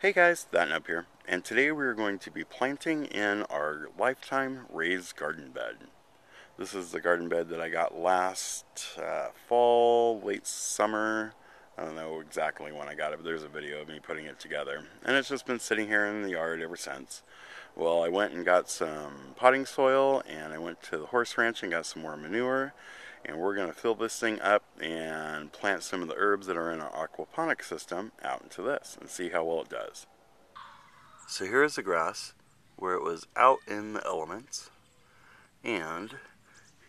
Hey guys, Thatnub here, and today we're going to be planting in our lifetime raised garden bed. This is the garden bed that I got last fall, late summer. I don't know exactly when I got it, but there's a video of me putting it together. And it's just been sitting here in the yard ever since. Well, I went and got some potting soil, and I went to the horse ranch and got some more manure. And we're going to fill this thing up and plant some of the herbs that are in our aquaponics system out into this and see how well it does. So here's the grass where it was out in the elements, and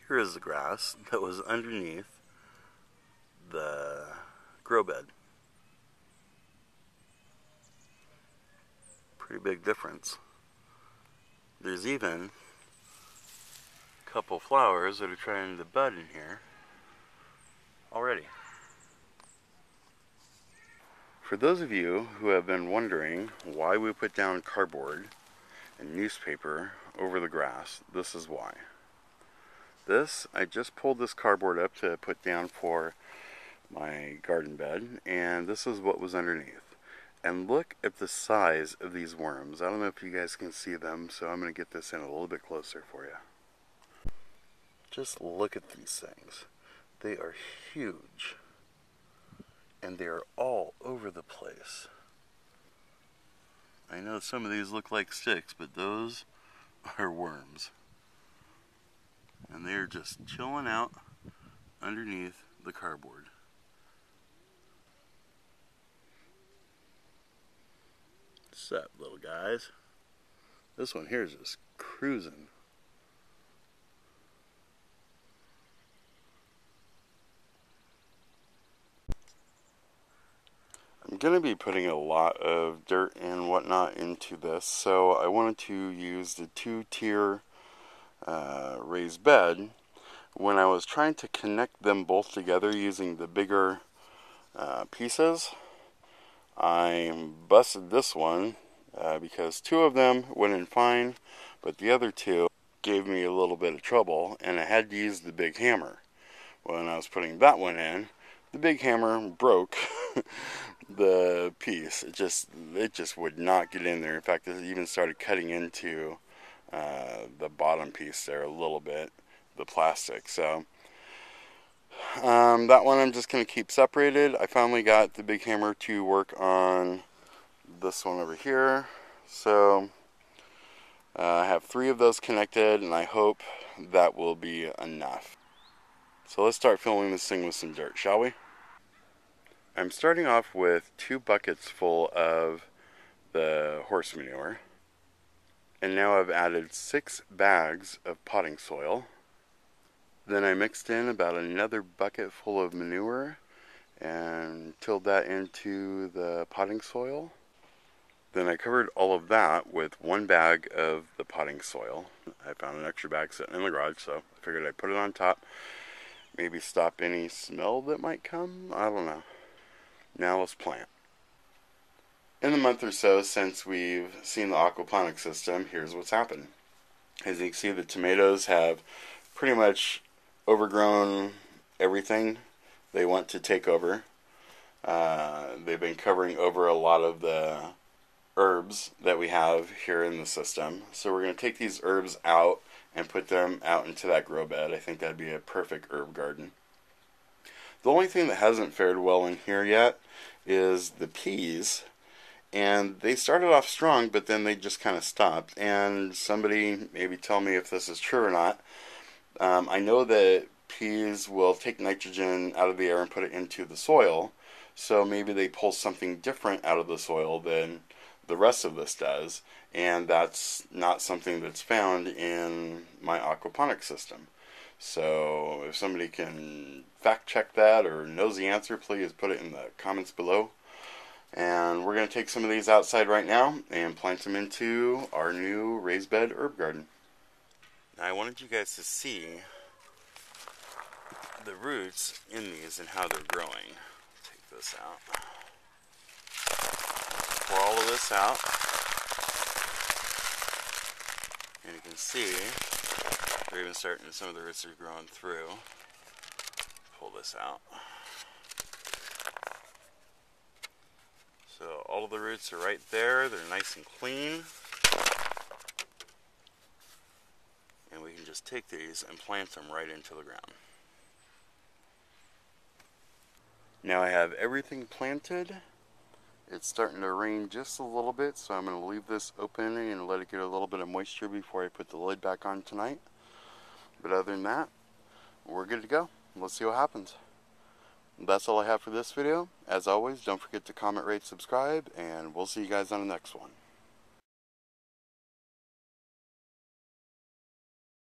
here is the grass that was underneath the grow bed. Pretty big difference. There's even a couple flowers that are trying to bud in here already. For those of you who have been wondering why we put down cardboard and newspaper over the grass, this is why. I just pulled this cardboard up to put down for my garden bed, and this is what was underneath. And look at the size of these worms. I don't know if you guys can see them, so I'm going to get this in a little bit closer for you. Just look at these things. They are huge. And they are all over the place. I know some of these look like sticks, but those are worms. And they are just chilling out underneath the cardboard. What's up, little guys? This one here is just cruising. I'm going to be putting a lot of dirt and whatnot into this, so I wanted to use the two-tier raised bed. When I was trying to connect them both together using the bigger pieces, I busted this one because two of them went in fine, but the other two gave me a little bit of trouble, and I had to use the big hammer. When I was putting that one in, the big hammer broke the piece. It just would not get in there. In fact, it even started cutting into the bottom piece there a little bit, the plastic. So that one I'm just going to keep separated. I finally got the big hammer to work on this one over here. So I have 3 of those connected, and I hope that will be enough. So let's start filling this thing with some dirt, shall we? I'm starting off with 2 buckets full of the horse manure. And now I've added 6 bags of potting soil. Then I mixed in about another bucket full of manure and tilled that into the potting soil. Then I covered all of that with 1 bag of the potting soil. I found an extra bag sitting in the garage, so I figured I'd put it on top. Maybe stop any smell that might come. I don't know. Now let's plant. In the month or so since we've seen the aquaponics system, here's what's happened. As you can see, the tomatoes have pretty much overgrown everything they want to take over. They've been covering over a lot of the herbs that we have here in the system. So we're going to take these herbs out and put them out into that grow bed. I think that'd be a perfect herb garden. The only thing that hasn't fared well in here yet is the peas. And they started off strong, but then they just kind of stopped. And somebody maybe tell me if this is true or not. I know that peas will take nitrogen out of the air and put it into the soil. So maybe they pull something different out of the soil than the rest of this does. And that's not something that's found in my aquaponics system. So if somebody can fact check that or knows the answer, please put it in the comments below. And we're going to take some of these outside right now and plant them into our new raised bed herb garden. Now I wanted you guys to see the roots in these and how they're growing. Take this out. Pour all of this out. And you can see they're even starting, some of the roots are growing through. Pull this out. So all of the roots are right there. They're nice and clean. And we can just take these and plant them right into the ground. Now I have everything planted. It's starting to rain just a little bit, so I'm going to leave this open and let it get a little bit of moisture before I put the lid back on tonight. But other than that, we're good to go. Let's see what happens. That's all I have for this video. As always, don't forget to comment, rate, subscribe, and we'll see you guys on the next one.